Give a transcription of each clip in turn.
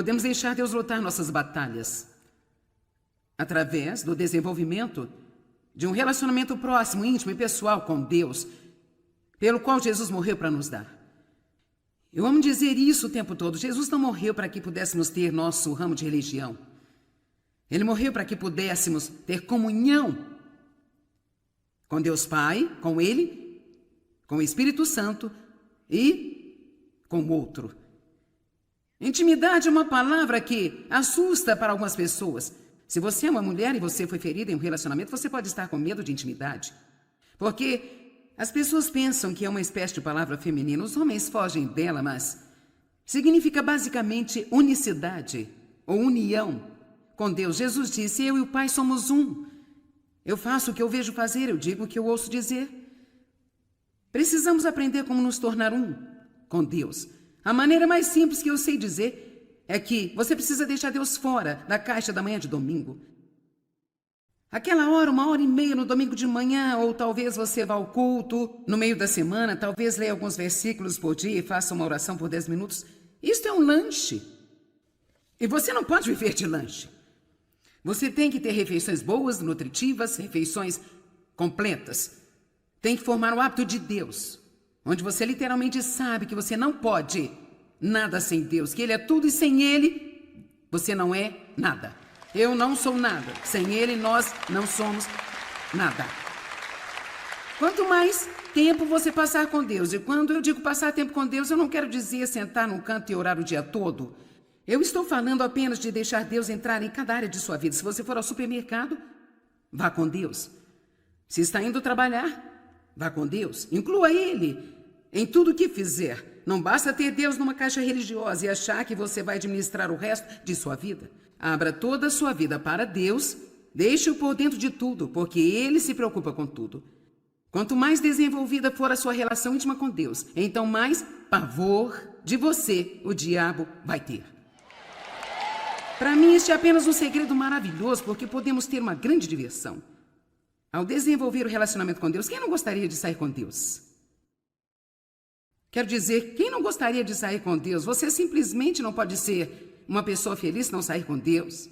podemos deixar Deus lutar nossas batalhas através do desenvolvimento de um relacionamento próximo, íntimo e pessoal com Deus, pelo qual Jesus morreu para nos dar. Eu amo dizer isso o tempo todo. Jesus não morreu para que pudéssemos ter nosso ramo de religião. Ele morreu para que pudéssemos ter comunhão com Deus Pai, com Ele, com o Espírito Santo e com o outro. Intimidade é uma palavra que assusta para algumas pessoas. Se você é uma mulher e você foi ferida em um relacionamento, você pode estar com medo de intimidade. Porque as pessoas pensam que é uma espécie de palavra feminina. Os homens fogem dela, mas significa basicamente unicidade ou união com Deus. Jesus disse, eu e o Pai somos um. Eu faço o que eu vejo fazer, eu digo o que eu ouço dizer. Precisamos aprender como nos tornar um com Deus. A maneira mais simples que eu sei dizer é que você precisa deixar Deus fora da caixa da manhã de domingo. Aquela hora, 1h30 no domingo de manhã, ou talvez você vá ao culto no meio da semana, talvez leia alguns versículos por dia e faça uma oração por 10 minutos. Isso é um lanche. E você não pode viver de lanche. Você tem que ter refeições boas, nutritivas, refeições completas. Tem que formar o hábito de Deus, onde você literalmente sabe que você não pode nada sem Deus, que Ele é tudo e sem Ele você não é nada. Eu não sou nada. Sem Ele nós não somos nada. Quanto mais tempo você passar com Deus, e quando eu digo passar tempo com Deus, eu não quero dizer sentar num canto e orar o dia todo. Eu estou falando apenas de deixar Deus entrar em cada área de sua vida. Se você for ao supermercado, vá com Deus. Se está indo trabalhar, vá com Deus. Inclua Ele em tudo o que fizer. Não basta ter Deus numa caixa religiosa e achar que você vai administrar o resto de sua vida. Abra toda a sua vida para Deus, deixe-o por dentro de tudo, porque Ele se preocupa com tudo. Quanto mais desenvolvida for a sua relação íntima com Deus, então mais pavor de você o diabo vai ter. Para mim, este é apenas um segredo maravilhoso, porque podemos ter uma grande diversão. Ao desenvolver o relacionamento com Deus, quem não gostaria de sair com Deus? Quero dizer, quem não gostaria de sair com Deus? Você simplesmente não pode ser uma pessoa feliz se não sair com Deus.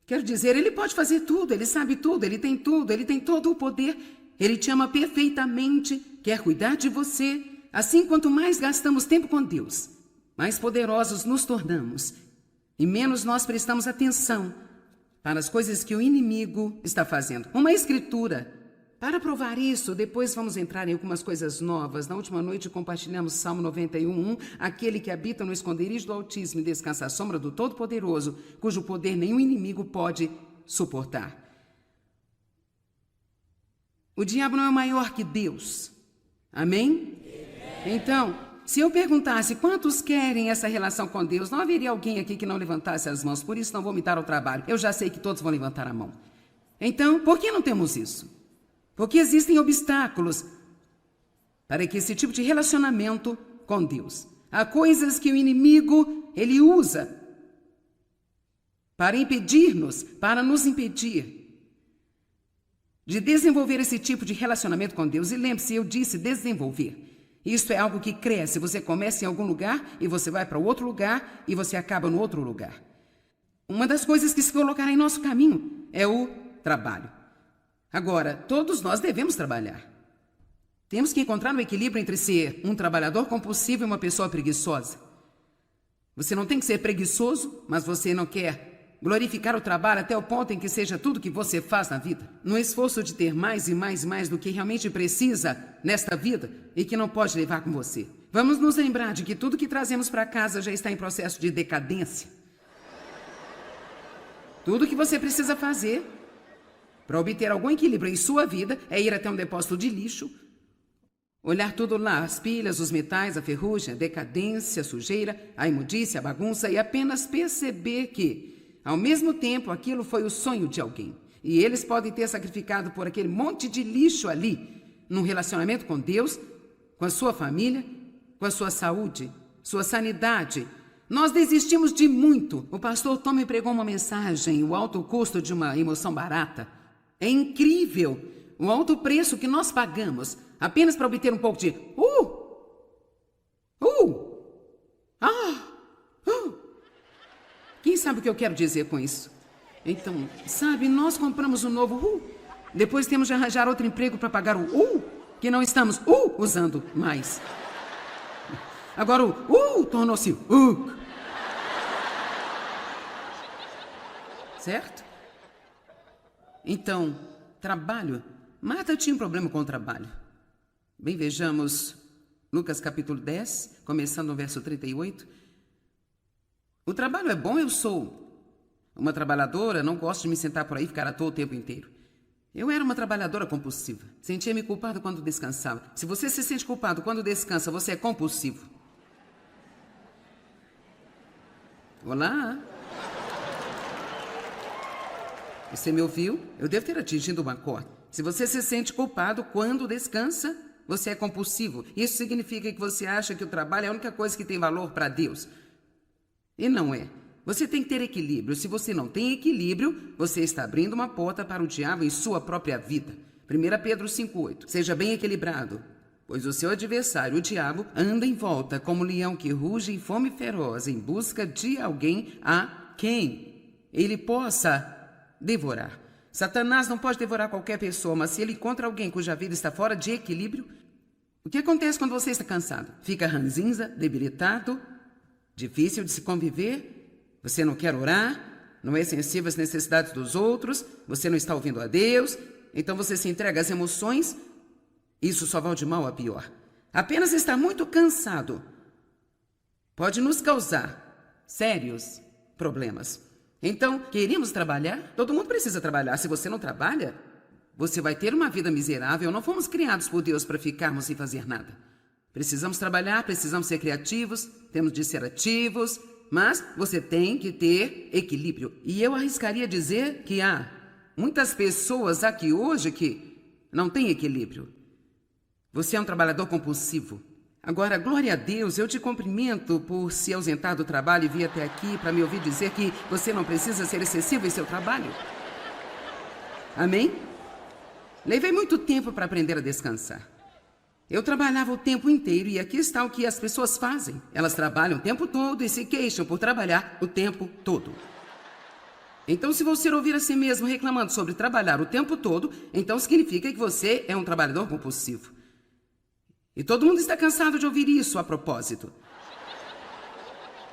Quero dizer, Ele pode fazer tudo, Ele sabe tudo, Ele tem todo o poder. Ele te ama perfeitamente, quer cuidar de você. Assim, quanto mais gastamos tempo com Deus, mais poderosos nos tornamos. E menos nós prestamos atenção para as coisas que o inimigo está fazendo. Uma escritura. Para provar isso, depois vamos entrar em algumas coisas novas. Na última noite compartilhamos Salmo 91:1, aquele que habita no esconderijo do Altíssimo e descansa à sombra do Todo-Poderoso, cujo poder nenhum inimigo pode suportar. O diabo não é maior que Deus. Amém? Então, se eu perguntasse quantos querem essa relação com Deus, não haveria alguém aqui que não levantasse as mãos. Por isso não vou me dar ao trabalho. Eu já sei que todos vão levantar a mão. Então, por que não temos isso? Porque existem obstáculos para que esse tipo de relacionamento com Deus. Há coisas que o inimigo, ele usa para impedir-nos, para nos impedir de desenvolver esse tipo de relacionamento com Deus. E lembre-se, eu disse desenvolver. Isso é algo que cresce. Você começa em algum lugar e você vai para outro lugar e você acaba no outro lugar. Uma das coisas que se colocará em nosso caminho é o trabalho. Agora, todos nós devemos trabalhar. Temos que encontrar um equilíbrio entre ser um trabalhador compulsivo e uma pessoa preguiçosa. Você não tem que ser preguiçoso, mas você não quer glorificar o trabalho até o ponto em que seja tudo que você faz na vida. No esforço de ter mais e mais e mais do que realmente precisa nesta vida e que não pode levar com você. Vamos nos lembrar de que tudo que trazemos para casa já está em processo de decadência. Tudo que você precisa fazer para obter algum equilíbrio em sua vida é ir até um depósito de lixo, olhar tudo lá, as pilhas, os metais, a ferrugem, a decadência, a sujeira, a imundícia, a bagunça e apenas perceber que, ao mesmo tempo, aquilo foi o sonho de alguém. E eles podem ter sacrificado por aquele monte de lixo ali, num relacionamento com Deus, com a sua família, com a sua saúde, sua sanidade. Nós desistimos de muito. O pastor Tom me pregou uma mensagem, o alto custo de uma emoção barata. É incrível o alto preço que nós pagamos apenas para obter um pouco de Quem sabe o que eu quero dizer com isso? Então, sabe, nós compramos um novo depois temos de arranjar outro emprego para pagar o que não estamos usando mais. Agora o tornou-se certo? Então, trabalho. Marta tinha um problema com o trabalho. Bem, vejamos Lucas capítulo 10, começando no verso 38. O trabalho é bom, eu sou uma trabalhadora, não gosto de me sentar por aí e ficar à toa o tempo inteiro. Eu era uma trabalhadora compulsiva. Sentia-me culpada quando descansava. Se você se sente culpado quando descansa, você é compulsivo. Olá? Você me ouviu? Eu devo ter atingido uma corda. Se você se sente culpado quando descansa, você é compulsivo. Isso significa que você acha que o trabalho é a única coisa que tem valor para Deus. E não é. Você tem que ter equilíbrio. Se você não tem equilíbrio, você está abrindo uma porta para o diabo em sua própria vida. 1 Pedro 5,8. Seja bem equilibrado, pois o seu adversário, o diabo, anda em volta como um leão que ruge em fome feroz em busca de alguém a quem ele possa devorar. Satanás não pode devorar qualquer pessoa, mas se ele encontra alguém cuja vida está fora de equilíbrio, o que acontece quando você está cansado? Fica ranzinza, debilitado, difícil de se conviver, você não quer orar, não é sensível às necessidades dos outros, você não está ouvindo a Deus, então você se entrega às emoções, isso só vai de mal a pior. Apenas estar muito cansado pode nos causar sérios problemas. Então, queremos trabalhar? Todo mundo precisa trabalhar. Se você não trabalha, você vai ter uma vida miserável. Não fomos criados por Deus para ficarmos sem fazer nada. Precisamos trabalhar, precisamos ser criativos, temos de ser ativos, mas você tem que ter equilíbrio. E eu arriscaria dizer que há muitas pessoas aqui hoje que não têm equilíbrio. Você é um trabalhador compulsivo. Agora, glória a Deus, eu te cumprimento por se ausentar do trabalho e vir até aqui para me ouvir dizer que você não precisa ser excessivo em seu trabalho. Amém? Levei muito tempo para aprender a descansar. Eu trabalhava o tempo inteiro e aqui está o que as pessoas fazem. Elas trabalham o tempo todo e se queixam por trabalhar o tempo todo. Então, se você ouvir a si mesmo reclamando sobre trabalhar o tempo todo, então significa que você é um trabalhador compulsivo. E todo mundo está cansado de ouvir isso a propósito.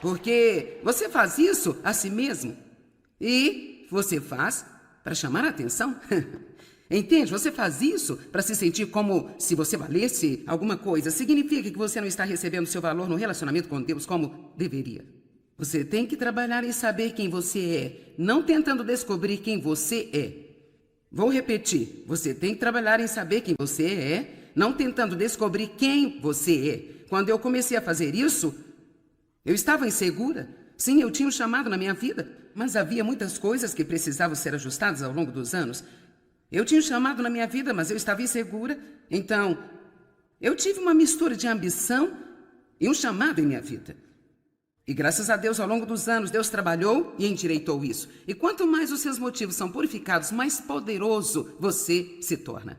Porque você faz isso a si mesmo. E você faz para chamar a atenção. Entende? Você faz isso para se sentir como se você valesse alguma coisa. Significa que você não está recebendo seu valor no relacionamento com Deus como deveria. Você tem que trabalhar em saber quem você é, não tentando descobrir quem você é. Vou repetir. Você tem que trabalhar em saber quem você é, não tentando descobrir quem você é. Quando eu comecei a fazer isso, eu estava insegura. Sim, eu tinha um chamado na minha vida, mas havia muitas coisas que precisavam ser ajustadas ao longo dos anos. Eu tinha um chamado na minha vida, mas eu estava insegura. Então, eu tive uma mistura de ambição e um chamado em minha vida. E graças a Deus, ao longo dos anos, Deus trabalhou e endireitou isso. E quanto mais os seus motivos são purificados, mais poderoso você se torna.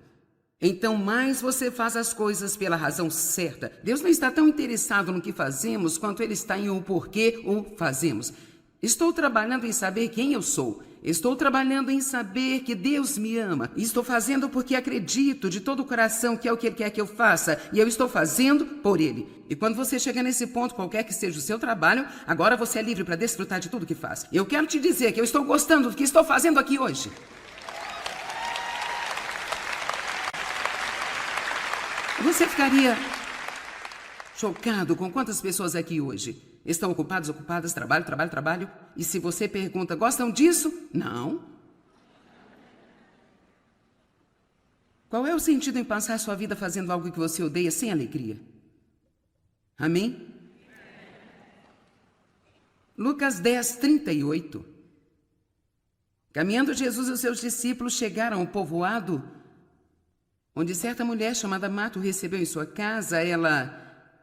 Então, mais você faz as coisas pela razão certa. Deus não está tão interessado no que fazemos quanto Ele está em o porquê o fazemos. Estou trabalhando em saber quem eu sou. Estou trabalhando em saber que Deus me ama. E estou fazendo porque acredito de todo o coração que é o que Ele quer que eu faça. E eu estou fazendo por Ele. E quando você chegar nesse ponto, qualquer que seja o seu trabalho, agora você é livre para desfrutar de tudo que faz. Eu quero te dizer que eu estou gostando do que estou fazendo aqui hoje. Você ficaria chocado com quantas pessoas aqui hoje estão ocupadas, trabalho. E se você pergunta, gostam disso? Não. Qual é o sentido em passar sua vida fazendo algo que você odeia sem alegria? Amém? Lucas 10, 38. Caminhando Jesus e os seus discípulos chegaram ao povoado onde certa mulher chamada Marta o recebeu em sua casa. Ela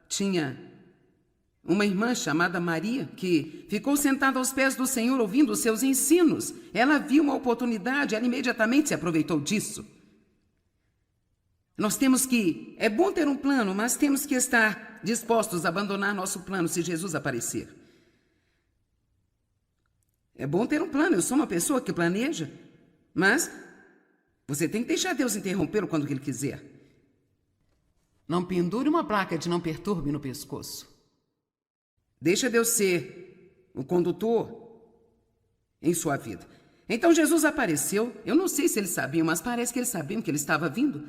tinha uma irmã chamada Maria, que ficou sentada aos pés do Senhor ouvindo os seus ensinos. Ela viu uma oportunidade, ela imediatamente se aproveitou disso. É bom ter um plano, mas temos que estar dispostos a abandonar nosso plano se Jesus aparecer. É bom ter um plano, eu sou uma pessoa que planeja. Mas você tem que deixar Deus interrompê-lo quando Ele quiser. Não pendure uma placa de não perturbe no pescoço. Deixa Deus ser o condutor em sua vida. Então Jesus apareceu. Eu não sei se eles sabiam, mas parece que eles sabiam que ele estava vindo.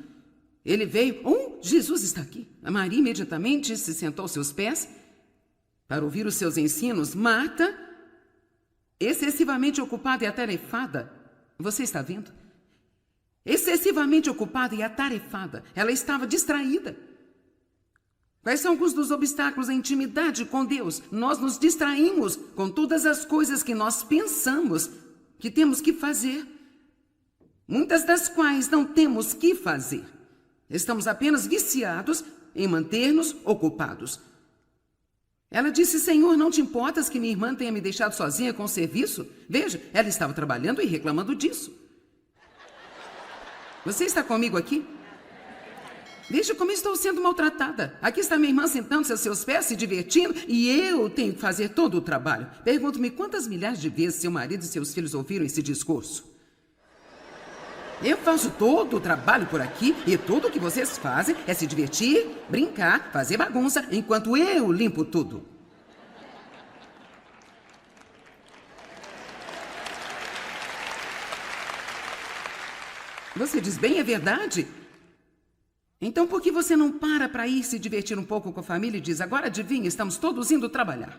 Ele veio. Jesus está aqui. A Maria imediatamente se sentou aos seus pés para ouvir os seus ensinos. Marta, excessivamente ocupada e atarefada. Você está vendo? Excessivamente ocupada e atarefada. Ela estava distraída. Quais são alguns dos obstáculos à intimidade com Deus? Nós nos distraímos com todas as coisas que nós pensamos que temos que fazer, muitas das quais não temos que fazer. Estamos apenas viciados em manter-nos ocupados. Ela disse: Senhor, não te importas que minha irmã tenha me deixado sozinha com o serviço? Veja, ela estava trabalhando e reclamando disso. Você está comigo aqui? Veja como estou sendo maltratada. Aqui está minha irmã sentando-se aos seus pés, se divertindo, e eu tenho que fazer todo o trabalho. Pergunto-me quantas milhares de vezes seu marido e seus filhos ouviram esse discurso. Eu faço todo o trabalho por aqui e tudo o que vocês fazem é se divertir, brincar, fazer bagunça, enquanto eu limpo tudo. Você diz bem, é verdade? Então por que você não para ir se divertir um pouco com a família e diz: agora adivinha, estamos todos indo trabalhar?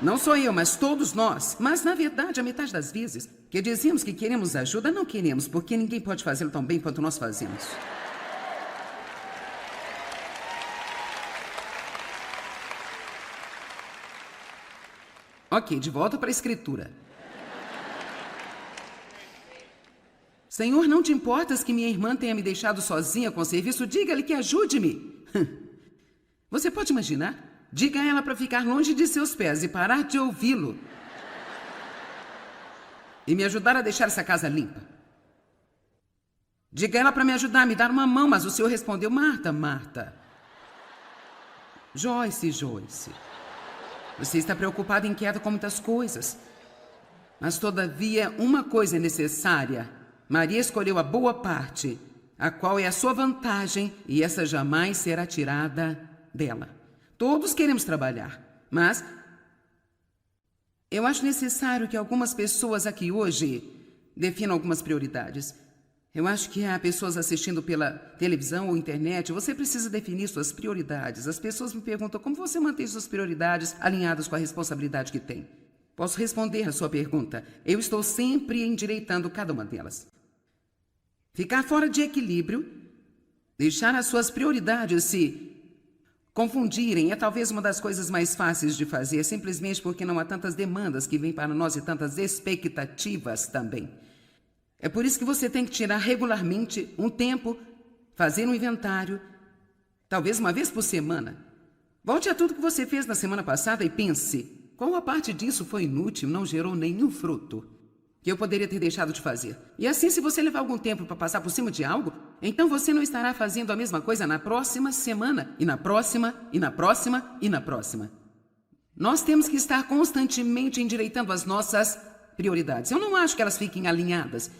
Não sou eu, mas todos nós. Mas, na verdade, a metade das vezes que dizemos que queremos ajuda, não queremos, porque ninguém pode fazê-lo tão bem quanto nós fazemos. Ok, de volta para a escritura. Senhor, não te importas que minha irmã tenha me deixado sozinha com o serviço? Diga-lhe que ajude-me. Você pode imaginar? Diga a ela para ficar longe de seus pés e parar de ouvi-lo. E me ajudar a deixar essa casa limpa. Diga a ela para me ajudar a me dar uma mão, mas o Senhor respondeu: Marta, Marta. Joyce, Joyce. Você está preocupada e inquieta com muitas coisas. Mas, todavia, uma coisa é necessária. Maria escolheu a boa parte, a qual é a sua vantagem, e essa jamais será tirada dela. Todos queremos trabalhar, mas eu acho necessário que algumas pessoas aqui hoje definam algumas prioridades. Eu acho que há pessoas assistindo pela televisão ou internet. Você precisa definir suas prioridades. As pessoas me perguntam: como você mantém suas prioridades alinhadas com a responsabilidade que tem? Posso responder a sua pergunta. Eu estou sempre endireitando cada uma delas. Ficar fora de equilíbrio, deixar as suas prioridades se confundirem, é talvez uma das coisas mais fáceis de fazer, simplesmente porque não há tantas demandas que vêm para nós e tantas expectativas também. É por isso que você tem que tirar regularmente um tempo, fazer um inventário, talvez uma vez por semana. Volte a tudo que você fez na semana passada e pense: qual a parte disso foi inútil, não gerou nenhum fruto que eu poderia ter deixado de fazer? E assim, se você levar algum tempo para passar por cima de algo, então você não estará fazendo a mesma coisa na próxima semana, e na próxima, e na próxima, e na próxima. Nós temos que estar constantemente endireitando as nossas prioridades. Eu não acho que elas fiquem alinhadas.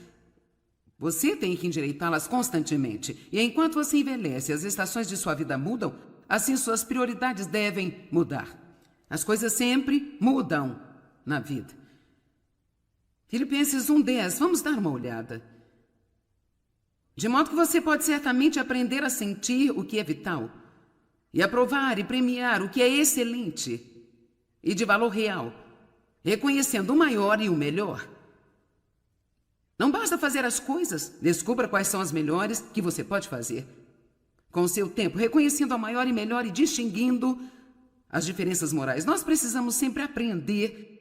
Você tem que endireitá-las constantemente. E enquanto você envelhece, as estações de sua vida mudam, assim suas prioridades devem mudar. As coisas sempre mudam na vida. Filipenses 1:10, vamos dar uma olhada. De modo que você pode certamente aprender a sentir o que é vital, e aprovar e premiar o que é excelente e de valor real, reconhecendo o maior e o melhor. Não basta fazer as coisas, descubra quais são as melhores que você pode fazer. Com o seu tempo, reconhecendo a maior e melhor e distinguindo as diferenças morais. Nós precisamos sempre aprender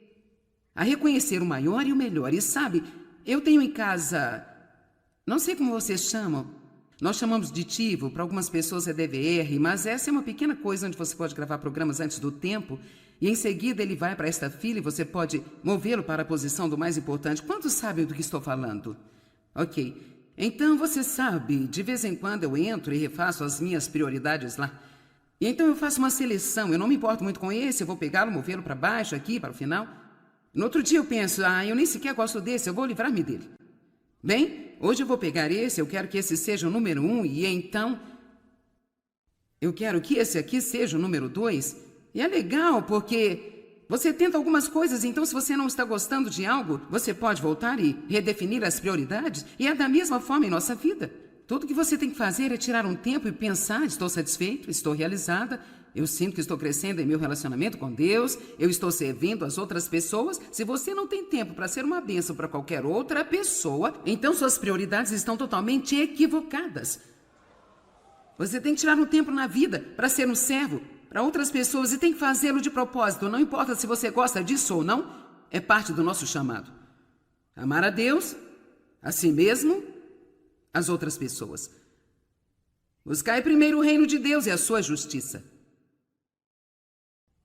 a reconhecer o maior e o melhor. E sabe, eu tenho em casa, não sei como vocês chamam, nós chamamos de TiVo, para algumas pessoas é DVR, mas essa é uma pequena coisa onde você pode gravar programas antes do tempo e em seguida ele vai para esta fila e você pode movê-lo para a posição do mais importante. Quantos sabem do que estou falando? Ok, então você sabe, de vez em quando eu entro e refaço as minhas prioridades lá. E então eu faço uma seleção, eu não me importo muito com esse, eu vou pegá-lo, movê-lo para baixo, aqui, para o final. No outro dia eu penso, eu nem sequer gosto desse, eu vou livrar-me dele. Bem, hoje eu vou pegar esse, eu quero que esse seja o número 1, e então eu quero que esse aqui seja o número 2. E é legal, porque você tenta algumas coisas, então se você não está gostando de algo, você pode voltar e redefinir as prioridades, e é da mesma forma em nossa vida. Tudo que você tem que fazer é tirar um tempo e pensar, estou satisfeito, estou realizada, eu sinto que estou crescendo em meu relacionamento com Deus, eu estou servindo as outras pessoas. Se você não tem tempo para ser uma bênção para qualquer outra pessoa, então suas prioridades estão totalmente equivocadas. Você tem que tirar um tempo na vida para ser um servo para outras pessoas e tem que fazê-lo de propósito. Não importa se você gosta disso ou não, é parte do nosso chamado. Amar a Deus, a si mesmo, as outras pessoas. Buscai primeiro o reino de Deus e a sua justiça.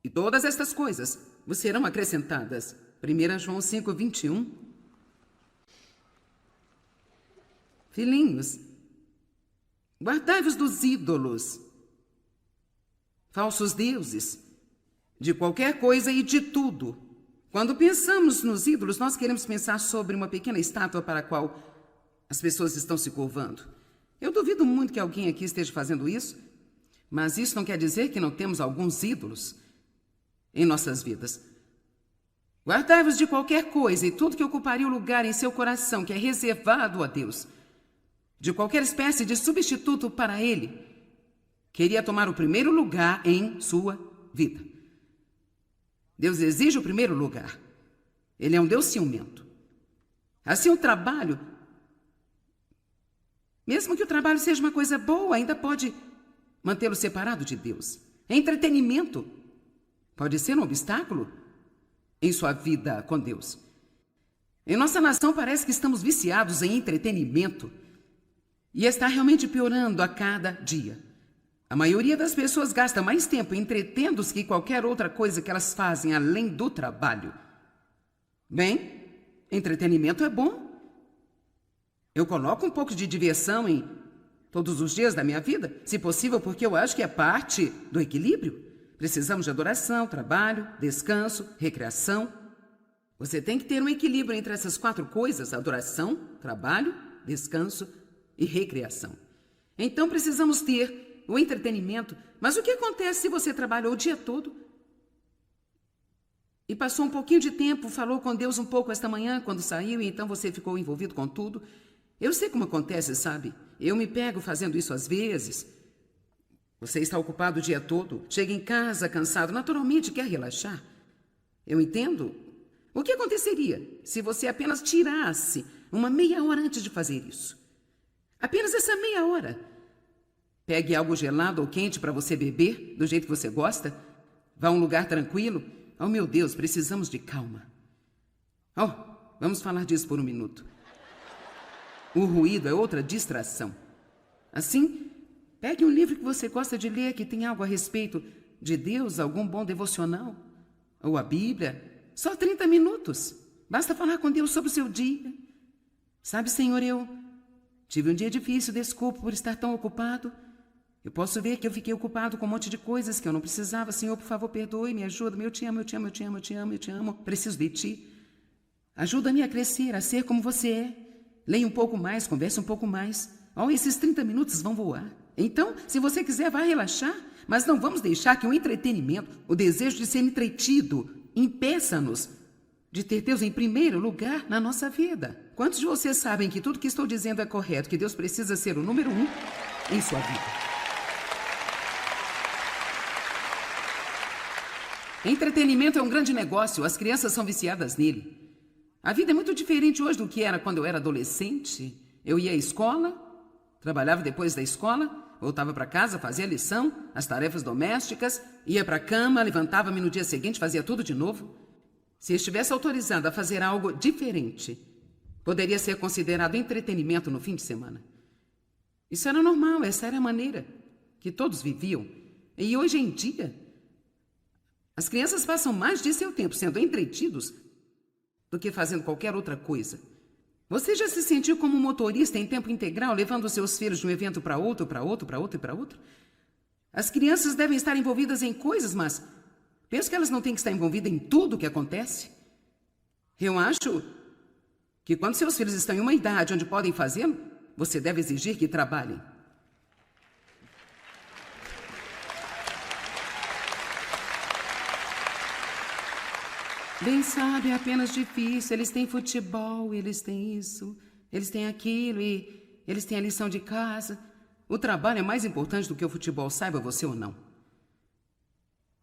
E todas estas coisas vos serão acrescentadas. 1 João 5:21. Filhinhos, guardai-vos dos ídolos, falsos deuses, de qualquer coisa e de tudo. Quando pensamos nos ídolos, nós queremos pensar sobre uma pequena estátua para a qual as pessoas estão se curvando. Eu duvido muito que alguém aqui esteja fazendo isso, mas isso não quer dizer que não temos alguns ídolos em nossas vidas. Guardai-vos de qualquer coisa e tudo que ocuparia o lugar em seu coração, que é reservado a Deus, de qualquer espécie de substituto para Ele, queria tomar o primeiro lugar em sua vida. Deus exige o primeiro lugar. Ele é um Deus ciumento. Assim, o trabalho, mesmo que o trabalho seja uma coisa boa, ainda pode mantê-lo separado de Deus. Entretenimento pode ser um obstáculo em sua vida com Deus. Em nossa nação parece que estamos viciados em entretenimento e está realmente piorando a cada dia. A maioria das pessoas gasta mais tempo entretendo-se que qualquer outra coisa que elas fazem além do trabalho. Bem, entretenimento é bom. Eu coloco um pouco de diversão em todos os dias da minha vida, se possível, porque eu acho que é parte do equilíbrio. Precisamos de adoração, trabalho, descanso, recreação. Você tem que ter um equilíbrio entre essas 4 coisas: adoração, trabalho, descanso e recreação. Então precisamos ter o entretenimento. Mas o que acontece se você trabalhou o dia todo e passou um pouquinho de tempo, falou com Deus um pouco esta manhã quando saiu e então você ficou envolvido com tudo? Eu sei como acontece, sabe? Eu me pego fazendo isso às vezes. Você está ocupado o dia todo, chega em casa cansado, naturalmente quer relaxar. Eu entendo. O que aconteceria se você apenas tirasse uma meia hora antes de fazer isso? Apenas essa meia hora. Pegue algo gelado ou quente para você beber, do jeito que você gosta. Vá a um lugar tranquilo. Oh, meu Deus, precisamos de calma. Oh, vamos falar disso por um minuto. O ruído é outra distração. Assim, pegue um livro que você gosta de ler, que tem algo a respeito de Deus, algum bom devocional, ou a Bíblia. Só 30 minutos. Basta falar com Deus sobre o seu dia. Sabe, Senhor, eu tive um dia difícil, desculpe por estar tão ocupado. Eu posso ver que eu fiquei ocupado com um monte de coisas que eu não precisava. Senhor, por favor, perdoe, me ajuda. Eu te amo, eu te amo, eu te amo, eu te amo, eu te amo. Preciso de ti. Ajuda-me a crescer, a ser como você é. Leia um pouco mais, converse um pouco mais. Oh, esses 30 minutos vão voar. Então, se você quiser, vai relaxar. Mas não vamos deixar que o entretenimento, o desejo de ser entretido, impeça-nos de ter Deus em primeiro lugar na nossa vida. Quantos de vocês sabem que tudo que estou dizendo é correto, que Deus precisa ser o número 1 em sua vida? Entretenimento é um grande negócio, as crianças são viciadas nele. A vida é muito diferente hoje do que era quando eu era adolescente. Eu ia à escola, trabalhava depois da escola, voltava para casa, fazia a lição, as tarefas domésticas, ia para a cama, levantava-me no dia seguinte, fazia tudo de novo. Se estivesse autorizado a fazer algo diferente, poderia ser considerado entretenimento no fim de semana. Isso era normal, essa era a maneira que todos viviam. E hoje em dia, as crianças passam mais de seu tempo sendo entretidos do que fazendo qualquer outra coisa. Você já se sentiu como um motorista em tempo integral, levando seus filhos de um evento para outro, para outro, para outro e para outro? As crianças devem estar envolvidas em coisas, mas penso que elas não têm que estar envolvidas em tudo o que acontece. Eu acho que quando seus filhos estão em uma idade onde podem fazê-lo, você deve exigir que trabalhem. Bem sabe, é apenas difícil. Eles têm futebol, eles têm isso, eles têm aquilo e eles têm a lição de casa. O trabalho é mais importante do que o futebol, saiba você ou não.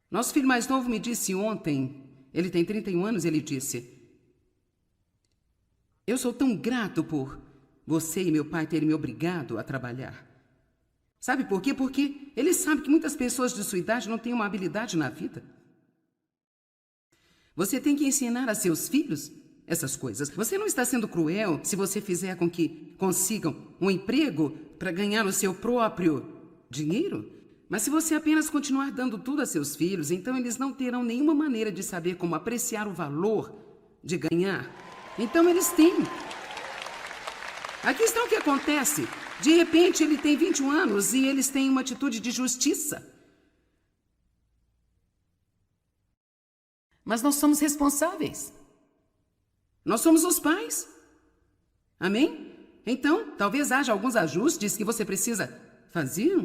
Nosso filho mais novo me disse ontem, ele tem 31 anos, ele disse: eu sou tão grato por você e meu pai terem me obrigado a trabalhar. Sabe por quê? Porque ele sabe que muitas pessoas de sua idade não têm uma habilidade na vida. Você tem que ensinar a seus filhos essas coisas. Você não está sendo cruel se você fizer com que consigam um emprego para ganhar o seu próprio dinheiro. Mas se você apenas continuar dando tudo a seus filhos, então eles não terão nenhuma maneira de saber como apreciar o valor de ganhar. Então eles têm. Aqui está o que acontece. De repente ele tem 21 anos e eles têm uma atitude de justiça. Mas nós somos responsáveis. Nós somos os pais. Amém? Então, talvez haja alguns ajustes que você precisa fazer.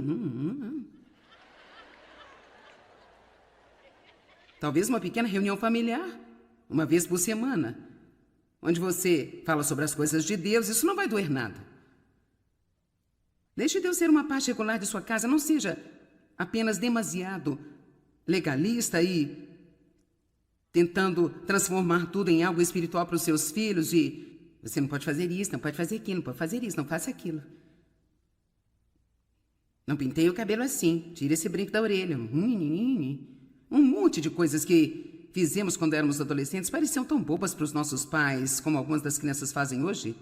Talvez uma pequena reunião familiar, uma vez por semana, onde você fala sobre as coisas de Deus. Isso não vai doer nada. Deixe Deus ser uma parte regular de sua casa. Não seja apenas demasiado legalista e tentando transformar tudo em algo espiritual para os seus filhos e você não pode fazer isso, não pode fazer aquilo, não pode fazer isso, não faça aquilo. Não penteie o cabelo assim, tire esse brinco da orelha. Um monte de coisas que fizemos quando éramos adolescentes pareciam tão bobas para os nossos pais, como algumas das crianças fazem hoje.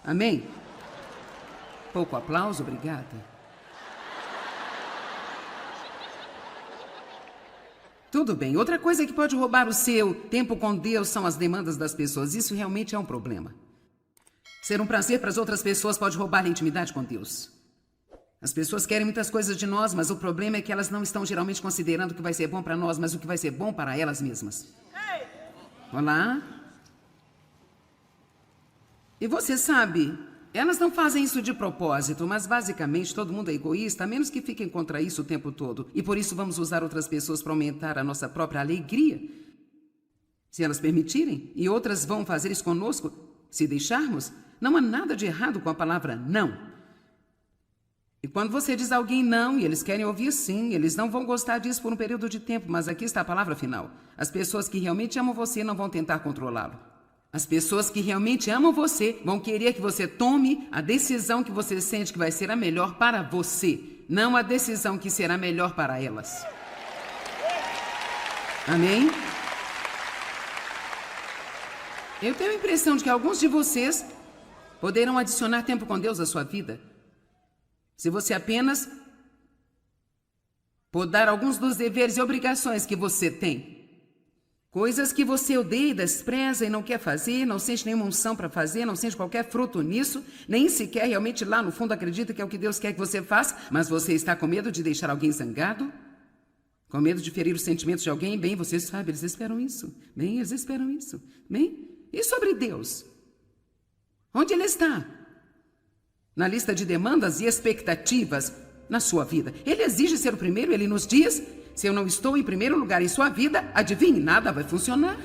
Amém? Pouco aplauso, obrigada. Tudo bem. Outra coisa que pode roubar o seu tempo com Deus são as demandas das pessoas. Isso realmente é um problema. Ser um prazer para as outras pessoas pode roubar a intimidade com Deus. As pessoas querem muitas coisas de nós, mas o problema é que elas não estão geralmente considerando o que vai ser bom para nós, mas o que vai ser bom para elas mesmas. Olá? E você sabe, elas não fazem isso de propósito, mas basicamente todo mundo é egoísta, a menos que fiquem contra isso o tempo todo. E por isso vamos usar outras pessoas para aumentar a nossa própria alegria, se elas permitirem. E outras vão fazer isso conosco, se deixarmos. Não há nada de errado com a palavra não. E quando você diz a alguém não, e eles querem ouvir sim, eles não vão gostar disso por um período de tempo, mas aqui está a palavra final. As pessoas que realmente amam você não vão tentar controlá-lo. As pessoas que realmente amam você vão querer que você tome a decisão que você sente que vai ser a melhor para você, não a decisão que será melhor para elas. Amém? Eu tenho a impressão de que alguns de vocês poderão adicionar tempo com Deus à sua vida se você apenas podar alguns dos deveres e obrigações que você tem. Coisas que você odeia e despreza e não quer fazer, não sente nenhuma unção para fazer, não sente qualquer fruto nisso, nem sequer realmente lá no fundo acredita que é o que Deus quer que você faça, mas você está com medo de deixar alguém zangado? Com medo de ferir os sentimentos de alguém? Bem, você sabe, eles esperam isso. Bem, eles esperam isso. Bem, e sobre Deus? Onde Ele está? Na lista de demandas e expectativas na sua vida. Ele exige ser o primeiro, Ele nos diz: se eu não estou em primeiro lugar em sua vida, adivinhe, nada vai funcionar.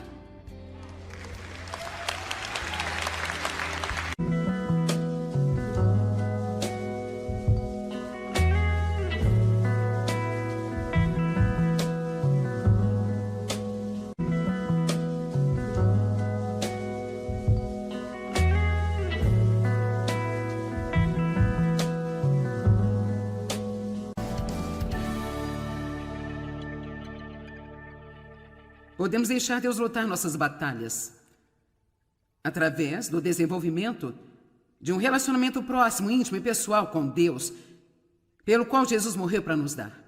Podemos deixar Deus lutar nossas batalhas através do desenvolvimento de um relacionamento próximo, íntimo e pessoal com Deus, pelo qual Jesus morreu para nos dar.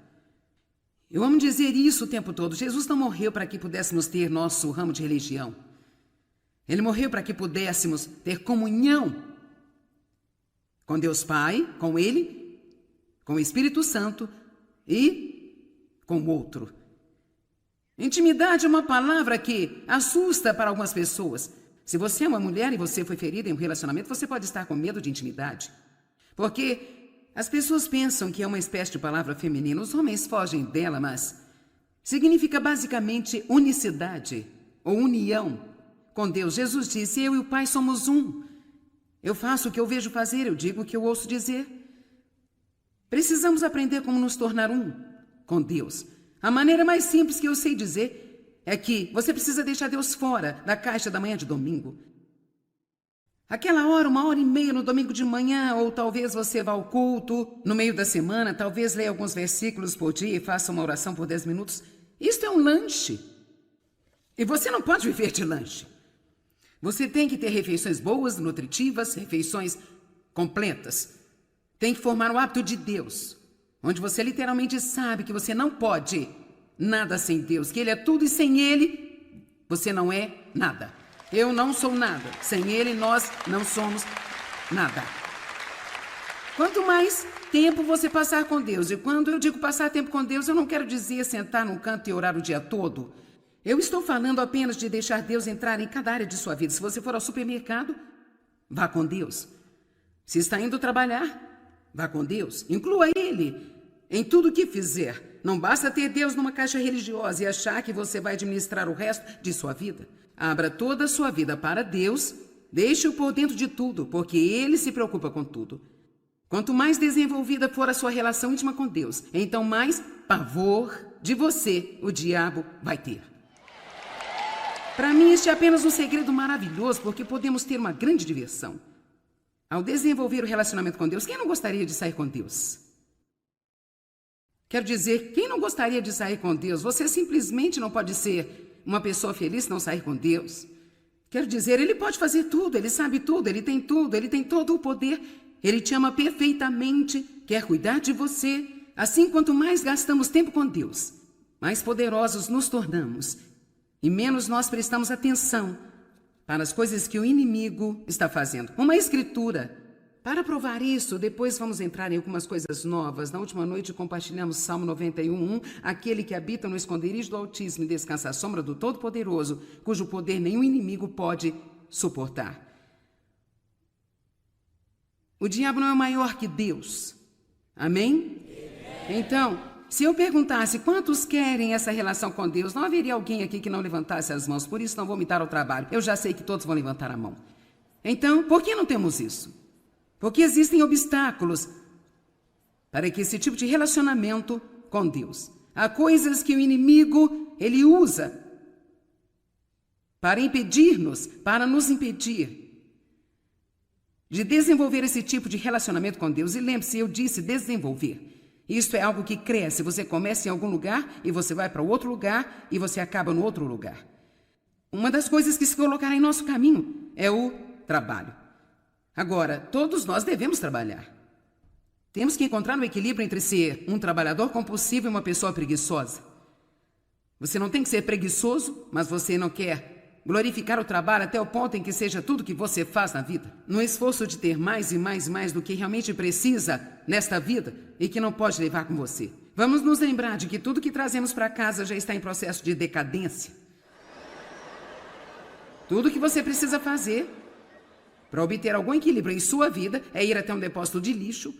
Eu amo dizer isso o tempo todo. Jesus não morreu para que pudéssemos ter nosso ramo de religião. Ele morreu para que pudéssemos ter comunhão com Deus Pai, com Ele, com o Espírito Santo e com o outro. Intimidade é uma palavra que assusta para algumas pessoas. Se você é uma mulher e você foi ferida em um relacionamento, você pode estar com medo de intimidade. Porque as pessoas pensam que é uma espécie de palavra feminina. Os homens fogem dela, mas significa basicamente unicidade ou união com Deus. Jesus disse: eu e o Pai somos um. Eu faço o que eu vejo fazer, eu digo o que eu ouço dizer. Precisamos aprender como nos tornar um com Deus. A maneira mais simples que eu sei dizer é que você precisa deixar Deus fora da caixa da manhã de domingo. Aquela hora, 1h30 no domingo de manhã, ou talvez você vá ao culto no meio da semana, talvez leia alguns versículos por dia e faça uma oração por 10 minutos. Isso é um lanche. E você não pode viver de lanche. Você tem que ter refeições boas, nutritivas, refeições completas. Tem que formar o hábito de Deus, onde você literalmente sabe que você não pode nada sem Deus, que Ele é tudo e sem Ele você não é nada. Eu não sou nada. Sem Ele nós não somos nada. Quanto mais tempo você passar com Deus, e quando eu digo passar tempo com Deus, eu não quero dizer sentar num canto e orar o dia todo. Eu estou falando apenas de deixar Deus entrar em cada área de sua vida. Se você for ao supermercado, vá com Deus. Se está indo trabalhar, vá com Deus. Inclua Ele em tudo o que fizer. Não basta ter Deus numa caixa religiosa e achar que você vai administrar o resto de sua vida. Abra toda a sua vida para Deus, deixe-o por dentro de tudo, porque Ele se preocupa com tudo. Quanto mais desenvolvida for a sua relação íntima com Deus, então mais pavor de você o diabo vai ter. Para mim, este é apenas um segredo maravilhoso, porque podemos ter uma grande diversão. Ao desenvolver o relacionamento com Deus, quem não gostaria de sair com Deus? Quero dizer, quem não gostaria de sair com Deus? Você simplesmente não pode ser uma pessoa feliz se não sair com Deus. Quero dizer, Ele pode fazer tudo, Ele sabe tudo, Ele tem tudo, Ele tem todo o poder. Ele te ama perfeitamente, quer cuidar de você. Assim, quanto mais gastamos tempo com Deus, mais poderosos nos tornamos. E menos nós prestamos atenção para as coisas que o inimigo está fazendo. Uma escritura. Para provar isso, depois vamos entrar em algumas coisas novas. Na última noite compartilhamos Salmo 91:1. Aquele que habita no esconderijo do Altíssimo e descansa à sombra do Todo-Poderoso, cujo poder nenhum inimigo pode suportar. O diabo não é maior que Deus. Amém? Então, se eu perguntasse quantos querem essa relação com Deus, não haveria alguém aqui que não levantasse as mãos. Por isso não vou me dar ao trabalho. Eu já sei que todos vão levantar a mão. Então, por que não temos isso? Porque existem obstáculos para que esse tipo de relacionamento com Deus. Há coisas que o inimigo, ele usa para impedir-nos, para nos impedir de desenvolver esse tipo de relacionamento com Deus. E lembre-se, eu disse desenvolver. Isso é algo que cresce. Você começa em algum lugar e você vai para outro lugar e você acaba no outro lugar. Uma das coisas que se colocará em nosso caminho é o trabalho. Agora, todos nós devemos trabalhar. Temos que encontrar um equilíbrio entre ser um trabalhador compulsivo e uma pessoa preguiçosa. Você não tem que ser preguiçoso, mas você não quer glorificar o trabalho até o ponto em que seja tudo que você faz na vida. No esforço de ter mais e mais e mais do que realmente precisa nesta vida e que não pode levar com você. Vamos nos lembrar de que tudo que trazemos para casa já está em processo de decadência. Tudo que você precisa fazer para obter algum equilíbrio em sua vida é ir até um depósito de lixo,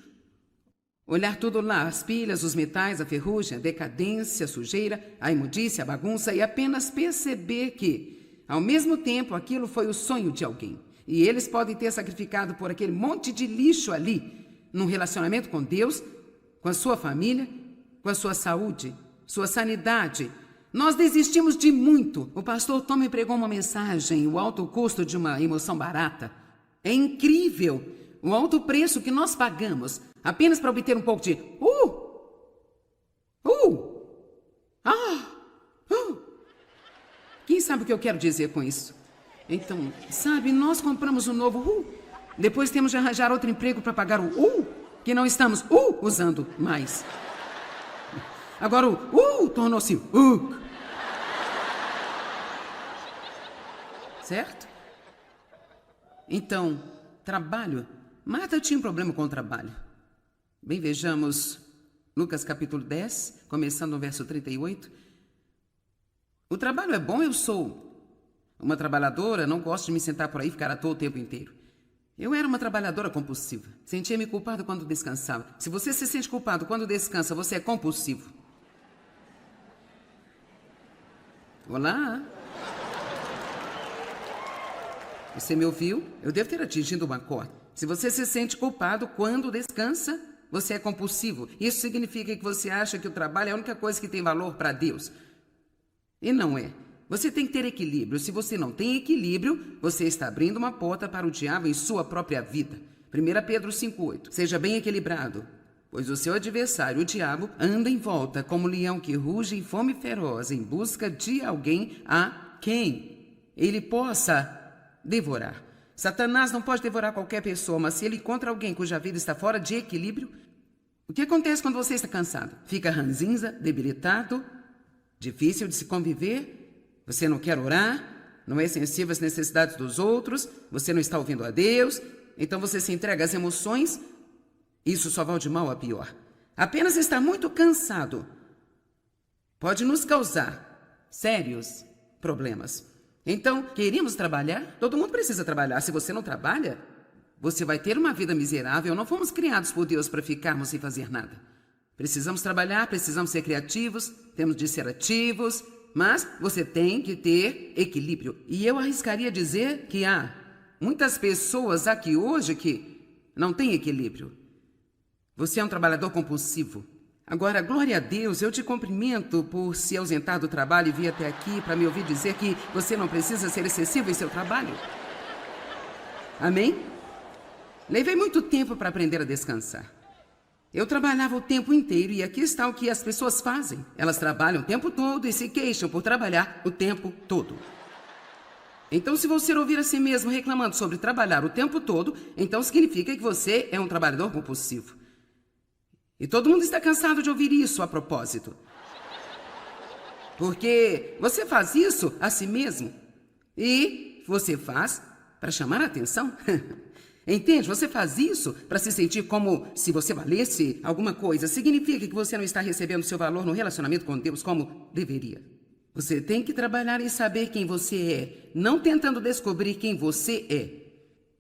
olhar tudo lá, as pilhas, os metais, a ferrugem, a decadência, a sujeira, a imundícia, a bagunça, e apenas perceber que, ao mesmo tempo, aquilo foi o sonho de alguém. E eles podem ter sacrificado por aquele monte de lixo ali, num relacionamento com Deus, com a sua família, com a sua saúde, sua sanidade. Nós desistimos de muito. O pastor Tom me pregou uma mensagem, o alto custo de uma emoção barata. É incrível o alto preço que nós pagamos apenas para obter um pouco de Quem sabe o que eu quero dizer com isso? Então, sabe, nós compramos um novo depois temos de arranjar outro emprego para pagar o que não estamos usando mais. Agora o tornou-se certo? Então, trabalho. Marta tinha um problema com o trabalho. Bem, vejamos Lucas capítulo 10, começando no verso 38. O trabalho é bom, eu sou uma trabalhadora, não gosto de me sentar por aí e ficar à toa o tempo inteiro. Eu era uma trabalhadora compulsiva. Sentia-me culpado quando descansava. Se você se sente culpado quando descansa, você é compulsivo. Olá? Você me ouviu? Eu devo ter atingido uma corda. Se você se sente culpado quando descansa, você é compulsivo. Isso significa que você acha que o trabalho é a única coisa que tem valor para Deus. E não é. Você tem que ter equilíbrio. Se você não tem equilíbrio, você está abrindo uma porta para o diabo em sua própria vida. 1 Pedro 5,8. Seja bem equilibrado, pois o seu adversário, o diabo, anda em volta como um leão que ruge em fome feroz em busca de alguém a quem ele possa devorar. Satanás não pode devorar qualquer pessoa, mas se ele encontra alguém cuja vida está fora de equilíbrio, o que acontece quando você está cansado? Fica ranzinza, debilitado, difícil de se conviver. Você não quer orar, não é sensível às necessidades dos outros, você não está ouvindo a Deus, então você se entrega às emoções. Isso só vai de mal a pior. Apenas estar muito cansado pode nos causar sérios problemas. Então, queremos trabalhar? Todo mundo precisa trabalhar. Se você não trabalha, você vai ter uma vida miserável. Não fomos criados por Deus para ficarmos sem fazer nada. Precisamos trabalhar, precisamos ser criativos, temos de ser ativos, mas você tem que ter equilíbrio. E eu arriscaria dizer que há muitas pessoas aqui hoje que não têm equilíbrio. Você é um trabalhador compulsivo. Agora, glória a Deus, eu te cumprimento por se ausentar do trabalho e vir até aqui para me ouvir dizer que você não precisa ser excessivo em seu trabalho. Amém? Levei muito tempo para aprender a descansar. Eu trabalhava o tempo inteiro e aqui está o que as pessoas fazem. Elas trabalham o tempo todo e se queixam por trabalhar o tempo todo. Então, se você ouvir a si mesmo reclamando sobre trabalhar o tempo todo, então significa que você é um trabalhador compulsivo. E todo mundo está cansado de ouvir isso a propósito. Porque você faz isso a si mesmo e você faz para chamar a atenção. Entende? Você faz isso para se sentir como se você valesse alguma coisa. Significa que você não está recebendo seu valor no relacionamento com Deus como deveria. Você tem que trabalhar em saber quem você é, não tentando descobrir quem você é.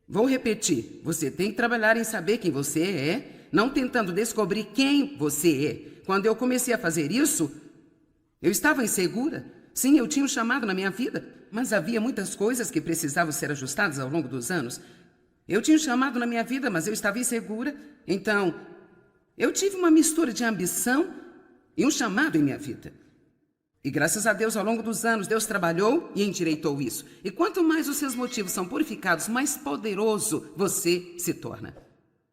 Vou repetir. Você tem que trabalhar em saber quem você é, não tentando descobrir quem você é. Quando eu comecei a fazer isso, eu estava insegura. Sim, eu tinha um chamado na minha vida, mas havia muitas coisas que precisavam ser ajustadas ao longo dos anos. Eu tinha um chamado na minha vida, mas eu estava insegura. Então, eu tive uma mistura de ambição e um chamado em minha vida. E graças a Deus, ao longo dos anos, Deus trabalhou e endireitou isso. E quanto mais os seus motivos são purificados, mais poderoso você se torna.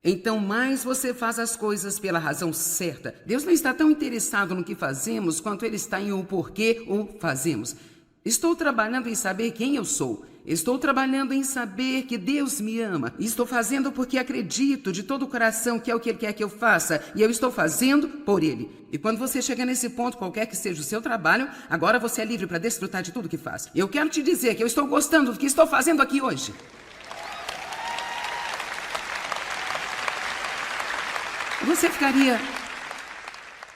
Então, mais você faz as coisas pela razão certa. Deus não está tão interessado no que fazemos quanto Ele está em o porquê o fazemos. Estou trabalhando em saber quem eu sou. Estou trabalhando em saber que Deus me ama. Estou fazendo porque acredito de todo o coração que é o que Ele quer que eu faça. E eu estou fazendo por Ele. E quando você chegar nesse ponto, qualquer que seja o seu trabalho, agora você é livre para desfrutar de tudo que faz. Eu quero te dizer que eu estou gostando do que estou fazendo aqui hoje. Você ficaria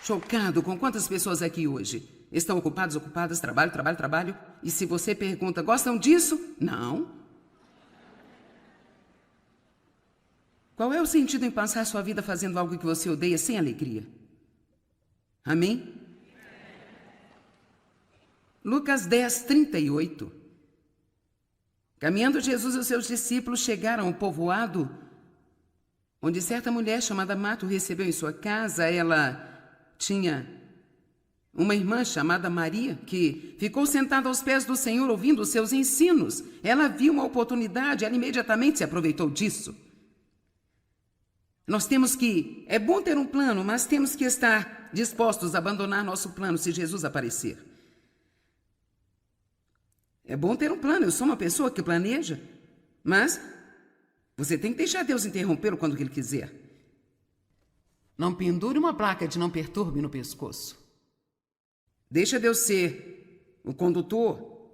chocado com quantas pessoas aqui hoje estão ocupadas, trabalho. E se você pergunta, gostam disso? Não. Qual é o sentido em passar sua vida fazendo algo que você odeia sem alegria? Amém? Lucas 10:38. Caminhando Jesus e os seus discípulos chegaram ao povoado onde certa mulher chamada Marta o recebeu em sua casa. Ela tinha uma irmã chamada Maria, que ficou sentada aos pés do Senhor ouvindo os seus ensinos. Ela viu uma oportunidade, ela imediatamente se aproveitou disso. É bom ter um plano, mas temos que estar dispostos a abandonar nosso plano se Jesus aparecer. É bom ter um plano, eu sou uma pessoa que planeja, mas você tem que deixar Deus interrompê-lo quando Ele quiser. Não pendure uma placa de não perturbe no pescoço. Deixa Deus ser o condutor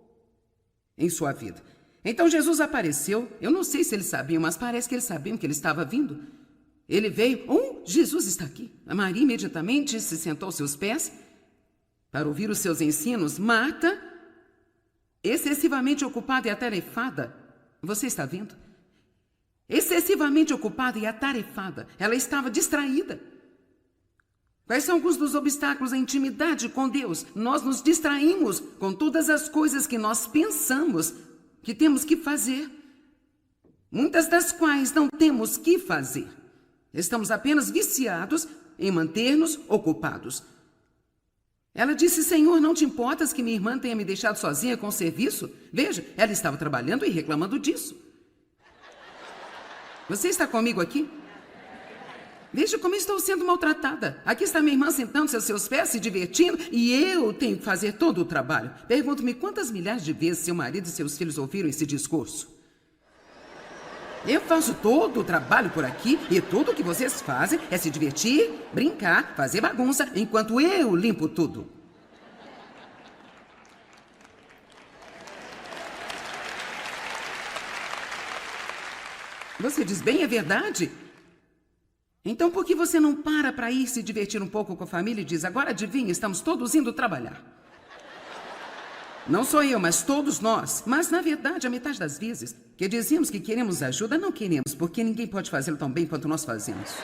em sua vida. Então Jesus apareceu. Eu não sei se eles sabiam, mas parece que eles sabiam que ele estava vindo. Ele veio. Jesus está aqui. A Maria imediatamente se sentou aos seus pés para ouvir os seus ensinos. Marta excessivamente ocupada e atarefada. Você está vendo? Excessivamente ocupada e atarefada. Ela estava distraída. Quais são alguns dos obstáculos à intimidade com Deus? Nós nos distraímos com todas as coisas que nós pensamos que temos que fazer, muitas das quais não temos que fazer. Estamos apenas viciados em manter-nos ocupados. Ela disse: Senhor, não te importas que minha irmã tenha me deixado sozinha com o serviço? Veja, ela estava trabalhando e reclamando disso. Você está comigo aqui? Veja como estou sendo maltratada. Aqui está minha irmã sentando-se aos seus pés, se divertindo, e eu tenho que fazer todo o trabalho. Pergunto-me quantas milhares de vezes seu marido e seus filhos ouviram esse discurso. Eu faço todo o trabalho por aqui e tudo o que vocês fazem é se divertir, brincar, fazer bagunça, enquanto eu limpo tudo. Você diz: bem, é verdade? Então por que você não para ir se divertir um pouco com a família e diz: agora adivinha, estamos todos indo trabalhar? Não sou eu, mas todos nós. Mas, na verdade, a metade das vezes que dizemos que queremos ajuda, não queremos, porque ninguém pode fazê-lo tão bem quanto nós fazemos.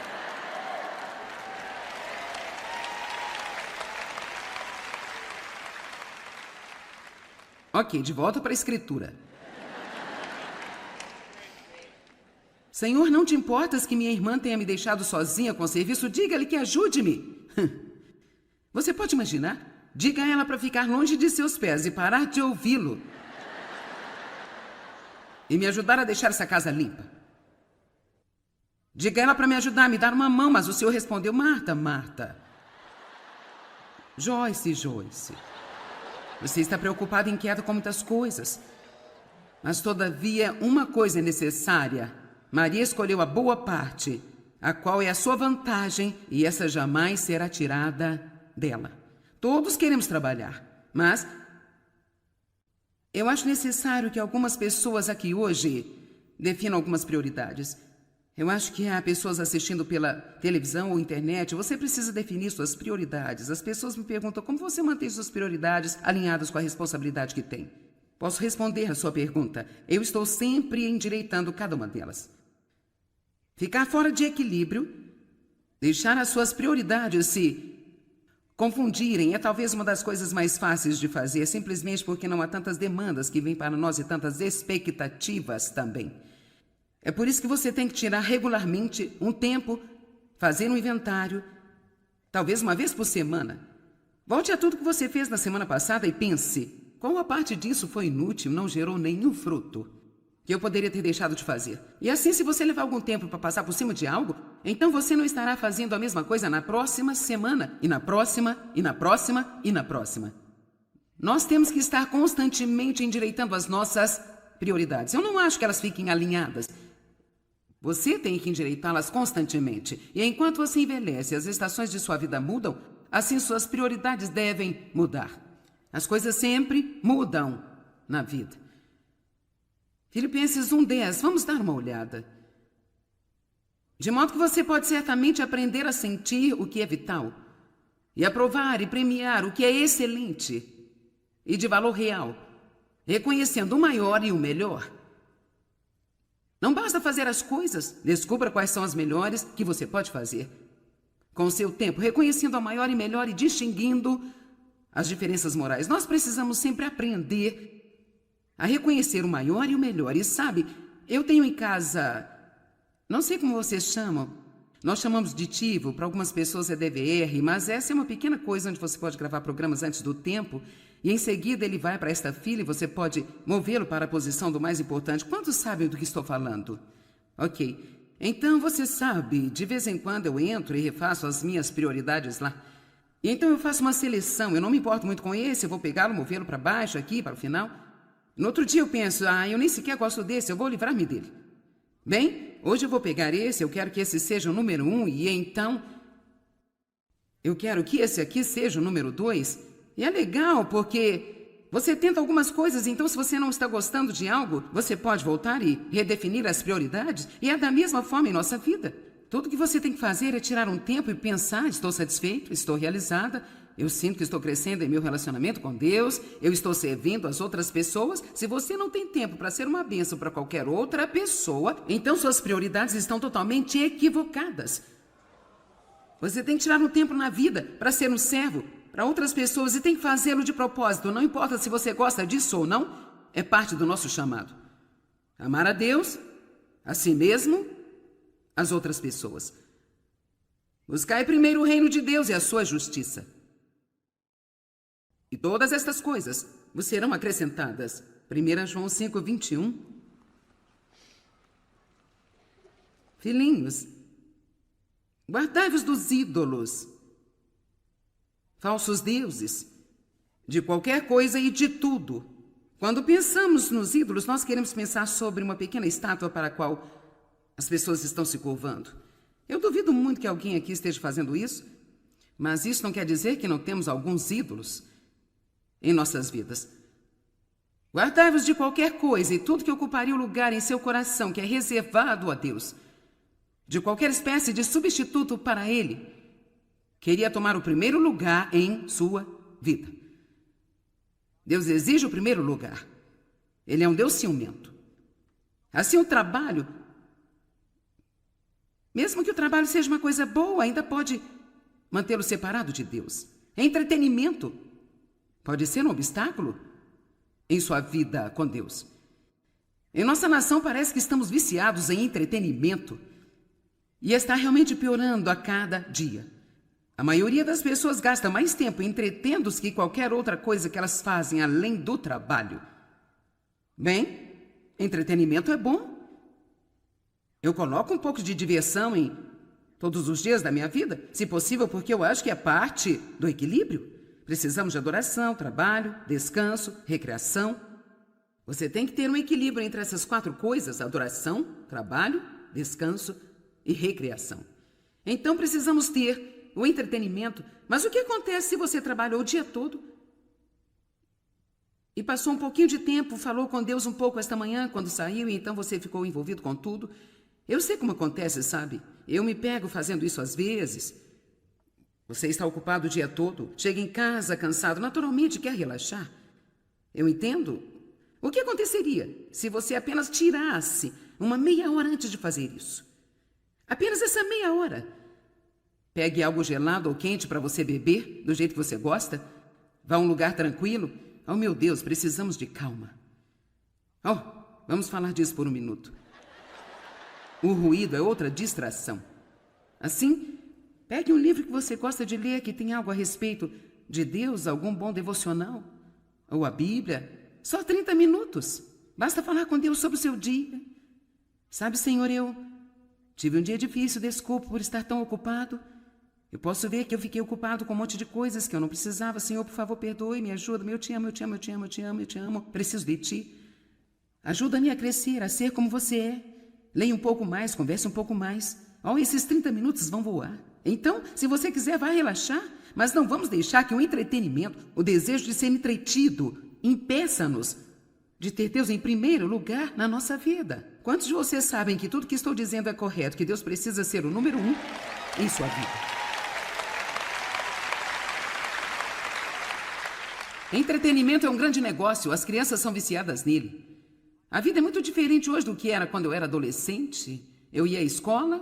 Ok, de volta para a escritura. Senhor, não te importas que minha irmã tenha me deixado sozinha com o serviço? Diga-lhe que ajude-me. Você pode imaginar? Diga a ela para ficar longe de seus pés e parar de ouvi-lo. E me ajudar a deixar essa casa limpa. Diga a ela para me ajudar, me dar uma mão, mas o Senhor respondeu: Marta, Marta. Joyce, Joyce. Você está preocupada e inquieta com muitas coisas. Mas, todavia, uma coisa é necessária. Maria escolheu a boa parte, a qual é a sua vantagem, e essa jamais será tirada dela. Todos queremos trabalhar, mas eu acho necessário que algumas pessoas aqui hoje definam algumas prioridades. Eu acho que há pessoas assistindo pela televisão ou internet. Você precisa definir suas prioridades. As pessoas me perguntam: como você mantém suas prioridades alinhadas com a responsabilidade que tem? Posso responder a sua pergunta. Eu estou sempre endireitando cada uma delas. Ficar fora de equilíbrio, deixar as suas prioridades se confundirem é talvez uma das coisas mais fáceis de fazer, simplesmente porque não há tantas demandas que vêm para nós e tantas expectativas também. É por isso que você tem que tirar regularmente um tempo, fazer um inventário, talvez uma vez por semana. Volte a tudo que você fez na semana passada e pense: qual a parte disso foi inútil, não gerou nenhum fruto que eu poderia ter deixado de fazer? E assim, se você levar algum tempo para passar por cima de algo, então você não estará fazendo a mesma coisa na próxima semana, e na próxima, e na próxima, e na próxima. Nós temos que estar constantemente endireitando as nossas prioridades. Eu não acho que elas fiquem alinhadas. Você tem que endireitá-las constantemente. E enquanto você envelhece, as estações de sua vida mudam, assim suas prioridades devem mudar. As coisas sempre mudam na vida. Filipenses 1:10, vamos dar uma olhada. De modo que você pode certamente aprender a sentir o que é vital, e aprovar e premiar o que é excelente e de valor real, reconhecendo o maior e o melhor. Não basta fazer as coisas, descubra quais são as melhores que você pode fazer. Com o seu tempo, reconhecendo a maior e melhor e distinguindo as diferenças morais. Nós precisamos sempre aprender a reconhecer o maior e o melhor. E sabe, eu tenho em casa, não sei como vocês chamam, nós chamamos de TiVo, para algumas pessoas é DVR, mas essa é uma pequena coisa onde você pode gravar programas antes do tempo e em seguida ele vai para esta fila e você pode movê-lo para a posição do mais importante. Quantos sabem do que estou falando? Ok, então você sabe, de vez em quando eu entro e refaço as minhas prioridades lá. E então eu faço uma seleção, eu não me importo muito com esse, eu vou pegá-lo, movê-lo para baixo, aqui, para o final. No outro dia eu penso: eu nem sequer gosto desse, eu vou livrar-me dele. Bem, hoje eu vou pegar esse, eu quero que esse seja o número 1, e então eu quero que esse aqui seja o número 2. E é legal, porque você tenta algumas coisas, então se você não está gostando de algo, você pode voltar e redefinir as prioridades, e é da mesma forma em nossa vida. Tudo que você tem que fazer é tirar um tempo e pensar: estou satisfeito, estou realizada, Eu sinto que estou crescendo em meu relacionamento com Deus, eu estou servindo as outras pessoas. Se você não tem tempo para ser uma bênção para qualquer outra pessoa, então suas prioridades estão totalmente equivocadas. Você tem que tirar um tempo na vida para ser um servo para outras pessoas e tem que fazê-lo de propósito. Não importa se você gosta disso ou não, é parte do nosso chamado. Amar a Deus, a si mesmo, as outras pessoas. Buscai primeiro o reino de Deus e a sua justiça. E todas estas coisas vos serão acrescentadas. 1 João 5:21. Filhinhos, guardai-vos dos ídolos, falsos deuses, de qualquer coisa e de tudo. Quando pensamos nos ídolos, nós queremos pensar sobre uma pequena estátua para a qual as pessoas estão se curvando. Eu duvido muito que alguém aqui esteja fazendo isso, mas isso não quer dizer que não temos alguns ídolos em nossas vidas. Guardai-vos de qualquer coisa e tudo que ocuparia o lugar em seu coração, que é reservado a Deus, de qualquer espécie de substituto para Ele, queria tomar o primeiro lugar em sua vida. Deus exige o primeiro lugar. Ele é um Deus ciumento. Assim, o trabalho, mesmo que o trabalho seja uma coisa boa, ainda pode mantê-lo separado de Deus. Entretenimento pode ser um obstáculo em sua vida com Deus. Em nossa nação parece que estamos viciados em entretenimento e está realmente piorando a cada dia. A maioria das pessoas gasta mais tempo entretendo-se que qualquer outra coisa que elas fazem além do trabalho. Bem, entretenimento é bom. Eu coloco um pouco de diversão em todos os dias da minha vida, se possível, porque eu acho que é parte do equilíbrio. Precisamos de adoração, trabalho, descanso, recreação. Você tem que ter um equilíbrio entre essas 4 coisas: adoração, trabalho, descanso e recreação. Então precisamos ter o entretenimento. Mas o que acontece se você trabalhou o dia todo e passou um pouquinho de tempo, falou com Deus um pouco esta manhã quando saiu e então você ficou envolvido com tudo? Eu sei como acontece, sabe? Eu me pego fazendo isso às vezes. Você está ocupado o dia todo, chega em casa cansado, naturalmente quer relaxar. Eu entendo. O que aconteceria se você apenas tirasse uma meia hora antes de fazer isso? Apenas essa meia hora. Pegue algo gelado ou quente para você beber, do jeito que você gosta. Vá a um lugar tranquilo. Oh, meu Deus, precisamos de calma. Oh, vamos falar disso por um minuto. O ruído é outra distração. Assim, pegue um livro que você gosta de ler, que tem algo a respeito de Deus, algum bom devocional, ou a Bíblia. Só 30 minutos. Basta falar com Deus sobre o seu dia. Sabe, Senhor, eu tive um dia difícil, desculpe por estar tão ocupado. Eu posso ver que eu fiquei ocupado com um monte de coisas que eu não precisava. Senhor, por favor, perdoe, me ajuda. Eu te amo, eu te amo, eu te amo, eu te amo, eu te amo. Preciso de ti. Ajuda-me a crescer, a ser como você é. Leia um pouco mais, converse um pouco mais. Oh, esses 30 minutos vão voar. Então, se você quiser, vai relaxar. Mas não vamos deixar que o entretenimento, o desejo de ser entretido, impeça-nos de ter Deus em primeiro lugar na nossa vida. Quantos de vocês sabem que tudo que estou dizendo é correto, que Deus precisa ser o número 1 em sua vida? Entretenimento é um grande negócio, as crianças são viciadas nele. A vida é muito diferente hoje do que era quando eu era adolescente. Eu ia à escola,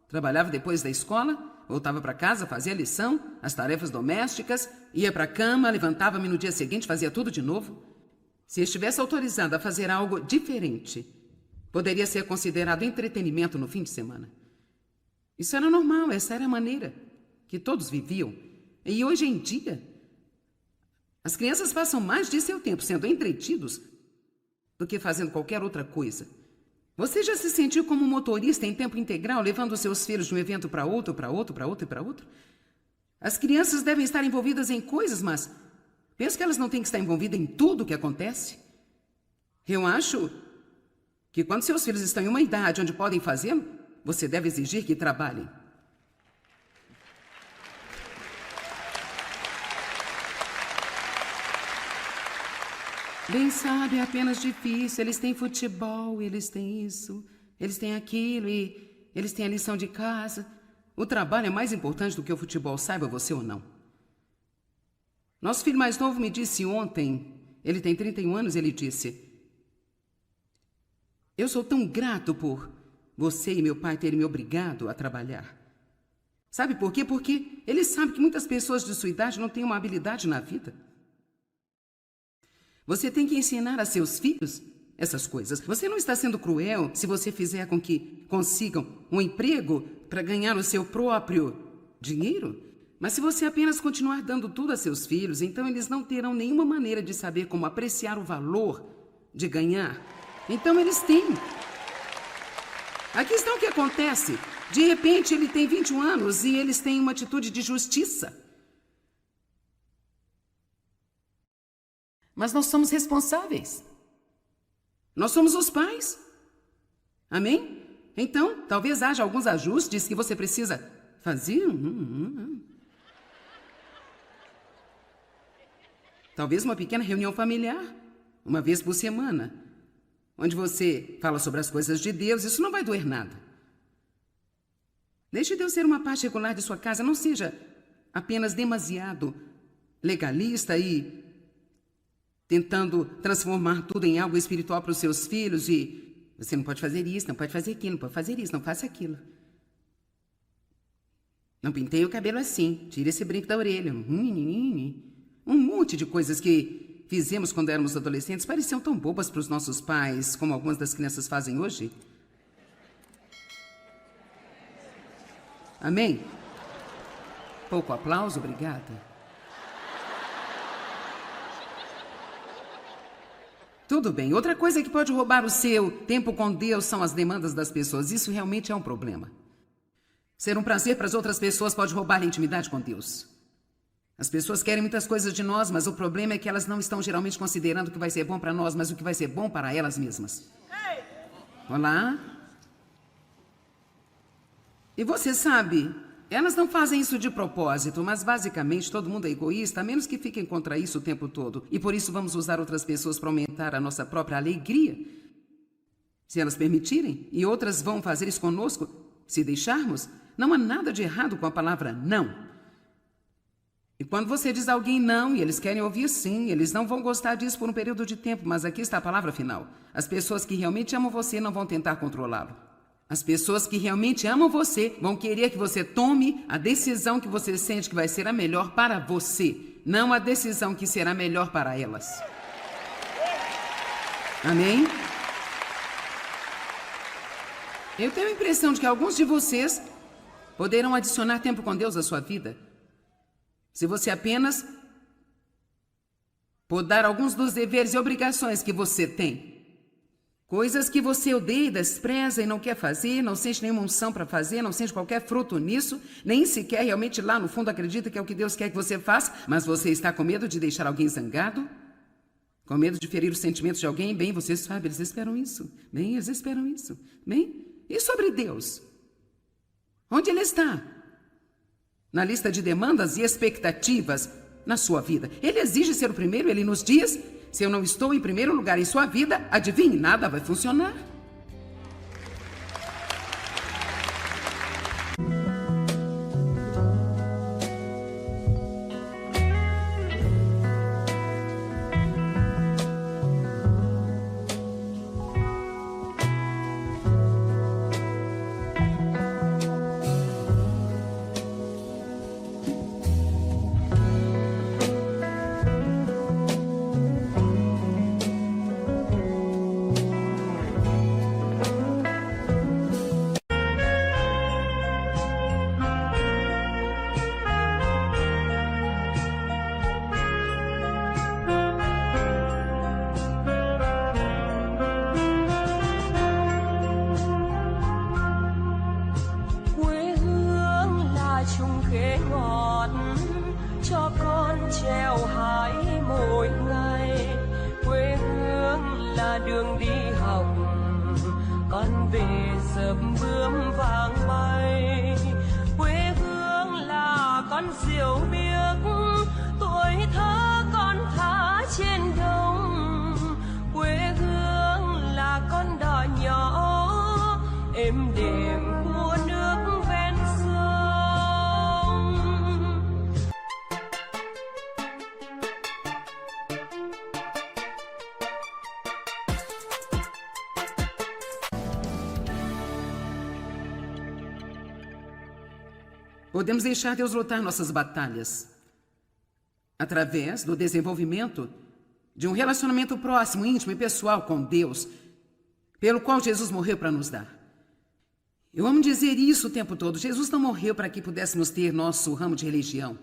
trabalhava depois da escola, voltava para casa, fazia a lição, as tarefas domésticas, ia para a cama, levantava-me no dia seguinte, fazia tudo de novo. Se estivesse autorizada a fazer algo diferente, poderia ser considerado entretenimento no fim de semana. Isso era normal, essa era a maneira que todos viviam. E hoje em dia, as crianças passam mais de seu tempo sendo entretidos do que fazendo qualquer outra coisa. Você já se sentiu como um motorista em tempo integral, levando seus filhos de um evento para outro, para outro, para outro e para outro? As crianças devem estar envolvidas em coisas, mas penso que elas não têm que estar envolvidas em tudo o que acontece. Eu acho que quando seus filhos estão em uma idade onde podem fazê-lo, você deve exigir que trabalhem. Bem sabe, é apenas difícil. Eles têm futebol, eles têm isso, eles têm aquilo e eles têm a lição de casa. O trabalho é mais importante do que o futebol, saiba você ou não. Nosso filho mais novo me disse ontem, ele tem 31 anos, ele disse: eu sou tão grato por você e meu pai terem me obrigado a trabalhar. Sabe por quê? Porque ele sabe que muitas pessoas de sua idade não têm uma habilidade na vida. Você tem que ensinar a seus filhos essas coisas. Você não está sendo cruel se você fizer com que consigam um emprego para ganhar o seu próprio dinheiro. Mas se você apenas continuar dando tudo a seus filhos, então eles não terão nenhuma maneira de saber como apreciar o valor de ganhar. Então eles têm. Aqui está o que acontece. De repente ele tem 21 anos e eles têm uma atitude de justiça. Mas nós somos responsáveis. Nós somos os pais. Amém? Então, talvez haja alguns ajustes que você precisa fazer. Talvez uma pequena reunião familiar, uma vez por semana, onde você fala sobre as coisas de Deus. Isso não vai doer nada. Deixe Deus ser uma parte regular de sua casa. Não seja apenas demasiado legalista e tentando transformar tudo em algo espiritual para os seus filhos. E você não pode fazer isso, não pode fazer aquilo, não pode fazer isso, não faça aquilo. Não penteie o cabelo assim, tire esse brinco da orelha. Um monte de coisas que fizemos quando éramos adolescentes pareciam tão bobas para os nossos pais, como algumas das crianças fazem hoje. Amém? Pouco aplauso, obrigada. Tudo bem. Outra coisa que pode roubar o seu tempo com Deus são as demandas das pessoas. Isso realmente é um problema. Ser um prazer para as outras pessoas pode roubar a intimidade com Deus. As pessoas querem muitas coisas de nós, mas o problema é que elas não estão geralmente considerando o que vai ser bom para nós, mas o que vai ser bom para elas mesmas. Olá? E você sabe, elas não fazem isso de propósito, mas basicamente todo mundo é egoísta, a menos que fiquem contra isso o tempo todo. E por isso vamos usar outras pessoas para aumentar a nossa própria alegria, se elas permitirem. E outras vão fazer isso conosco, se deixarmos. Não há nada de errado com a palavra não. E quando você diz a alguém não, e eles querem ouvir sim, eles não vão gostar disso por um período de tempo, mas aqui está a palavra final. As pessoas que realmente amam você não vão tentar controlá-lo. As pessoas que realmente amam você vão querer que você tome a decisão que você sente que vai ser a melhor para você, não a decisão que será melhor para elas. Amém? Eu tenho a impressão de que alguns de vocês poderão adicionar tempo com Deus à sua vida se você apenas podar alguns dos deveres e obrigações que você tem. Coisas que você odeia, despreza e não quer fazer, não sente nenhuma unção para fazer, não sente qualquer fruto nisso, nem sequer realmente lá no fundo acredita que é o que Deus quer que você faça, mas você está com medo de deixar alguém zangado? Com medo de ferir os sentimentos de alguém? Bem, você sabe, eles esperam isso. Bem, eles esperam isso. Bem, e sobre Deus? Onde Ele está? Na lista de demandas e expectativas na sua vida. Ele exige ser o primeiro, Ele nos diz: se eu não estou em primeiro lugar em sua vida, adivinhe, nada vai funcionar. podemos deixar Deus lutar nossas batalhas através do desenvolvimento de um relacionamento próximo, íntimo e pessoal com Deus, pelo qual Jesus morreu para nos dar. Eu amo dizer isso o tempo todo. Jesus não morreu para que pudéssemos ter nosso ramo de religião.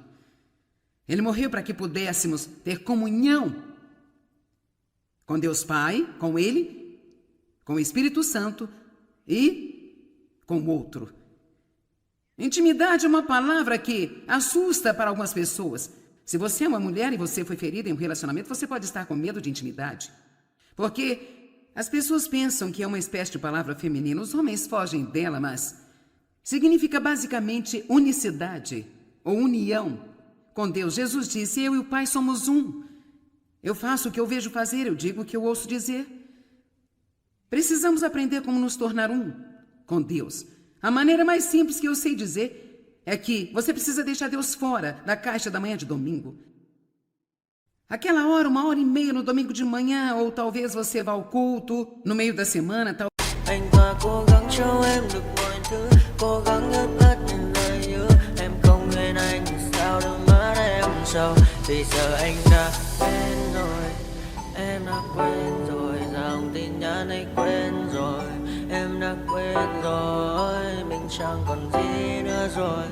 Ele morreu para que pudéssemos ter comunhão com Deus Pai, com Ele, com o Espírito Santo e com o outro. Intimidade é uma palavra que assusta para algumas pessoas. Se você é uma mulher e você foi ferida em um relacionamento, você pode estar com medo de intimidade. Porque as pessoas pensam que é uma espécie de palavra feminina. Os homens fogem dela, mas significa basicamente unicidade ou união com Deus. Jesus disse: eu e o Pai somos um. Eu faço o que eu vejo fazer, eu digo o que eu ouço dizer. Precisamos aprender como nos tornar um com Deus. A maneira mais simples que eu sei dizer é que você precisa deixar Deus fora da caixa da manhã de domingo. Aquela hora, 1h30 no domingo de manhã, ou talvez você vá ao culto no meio da semana. Anh ta cố gắng cho em được mọi thứ, cố gắng ướp át những lời nhớ. Em không quên anh sao đôi mắt em sầu. Vì giờ anh đã quên rồi, em đã quên rồi, dòng tin nhắn anh quên rồi. Em đã quên rồi, mình chẳng còn gì nữa rồi,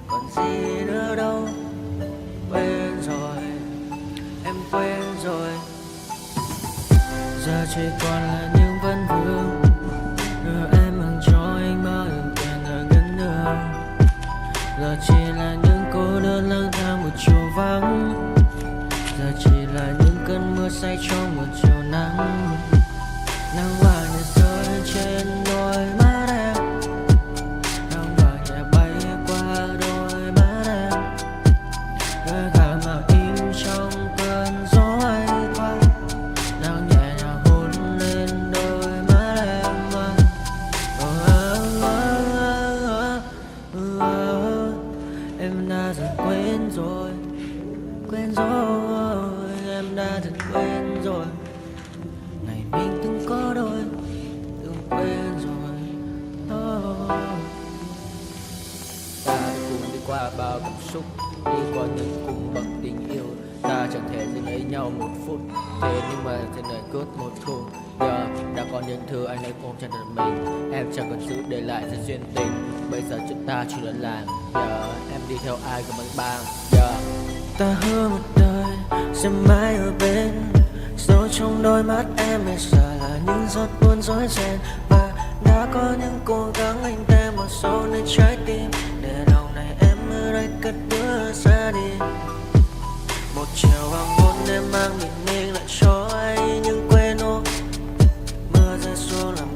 còn gì nữa đâu. Quên rồi, em quên rồi. Giờ chỉ còn là những vấn vương, đưa em mang cho anh bao ước quyền ở ngân đường. Giờ chỉ là những cô đơn lang thang một chiều vắng. Giờ chỉ là những cơn mưa say trong một chiều nắng. Nắng vàng nhẹ rơi trên đôi mắt em, nắng vàng nhẹ bay qua đôi mắt em. Đôi gà màu im trong cơn gió hay qua, nắng nhẹ nhàng hôn lên đôi mắt em. Em đã dần quên rồi, quên rồi, em đã dần quên rồi. Ngày mình từng có đôi, từng quên rồi. Ta đã cùng đi qua bao cảm xúc, đi qua những cung bậc tình yêu. Ta chẳng thể giữ lấy nhau một phút, thế nhưng mà trên đời cướp một thu. Giờ đã có những thứ anh ấy ôm trong đời mình, em chẳng cần giữ để lại sự duyên tình. Bây giờ chúng ta chỉ là làng, giờ em đi theo ai cũng bằng bang. Giờ ta hứa một đời sẽ mãi ở bên, sâu trong đôi mắt em bây giờ là những giọt buồn rối ren. Và đã có những cố gắng anh đem một sâu nơi trái tim, để đầu này em ở đây cất bước ra đi. Một chiều hoàng hôn em mang bình minh lại cho anh những quên ô. Mưa rơi xuống làm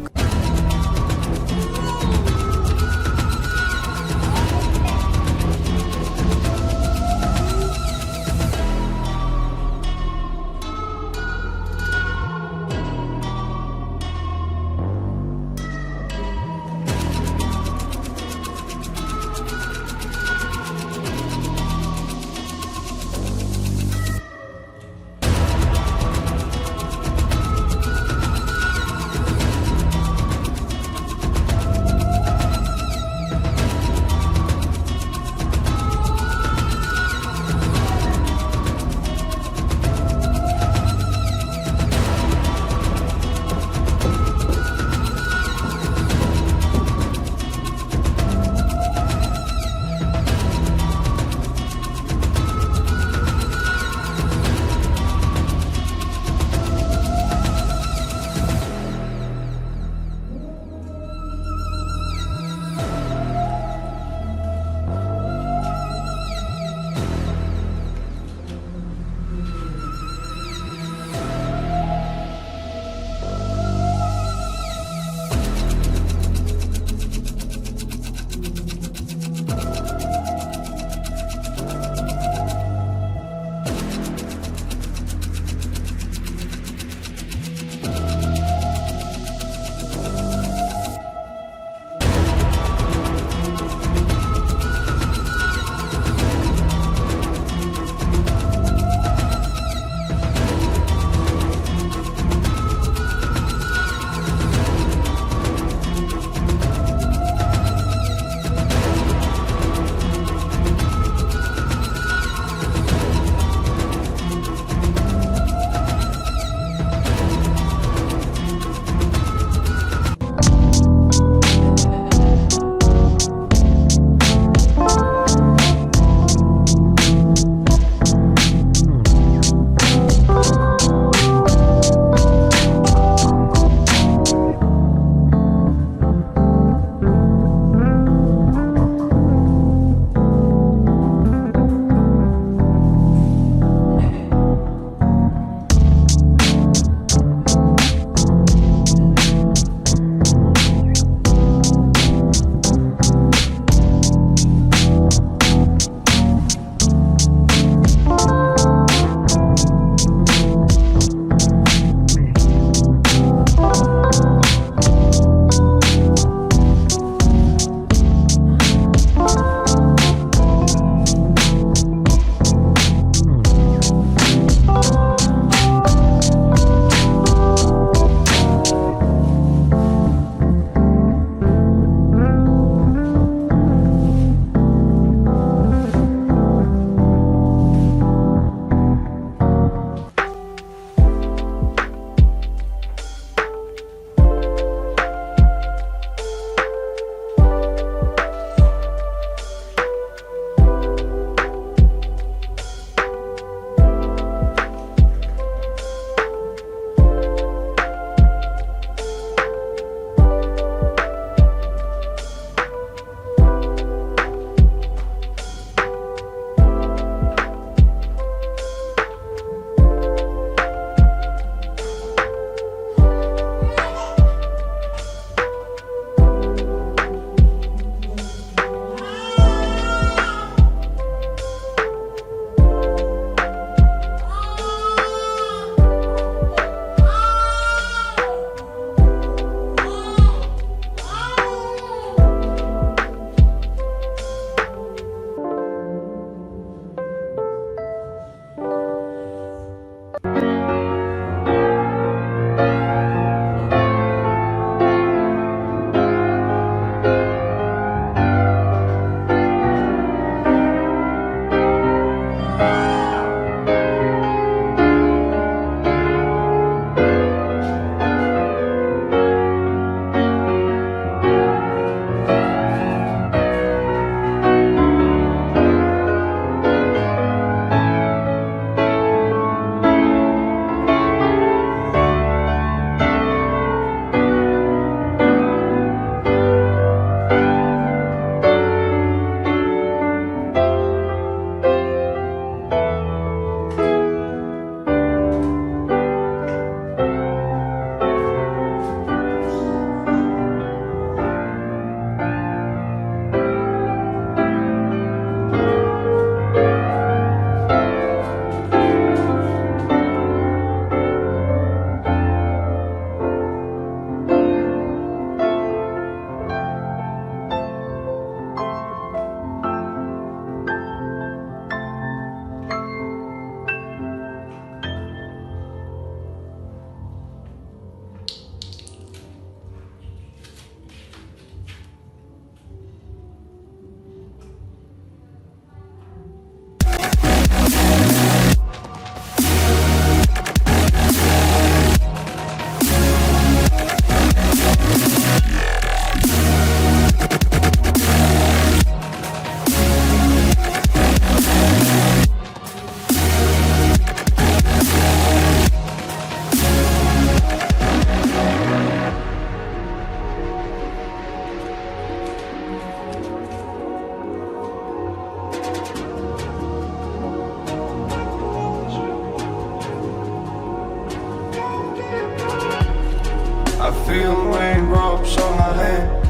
I feel the raindrops on my hand.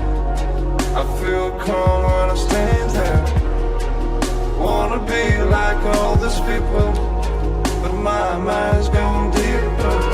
I feel calm when I stand there. Wanna be like all these people, but my mind's going deeper.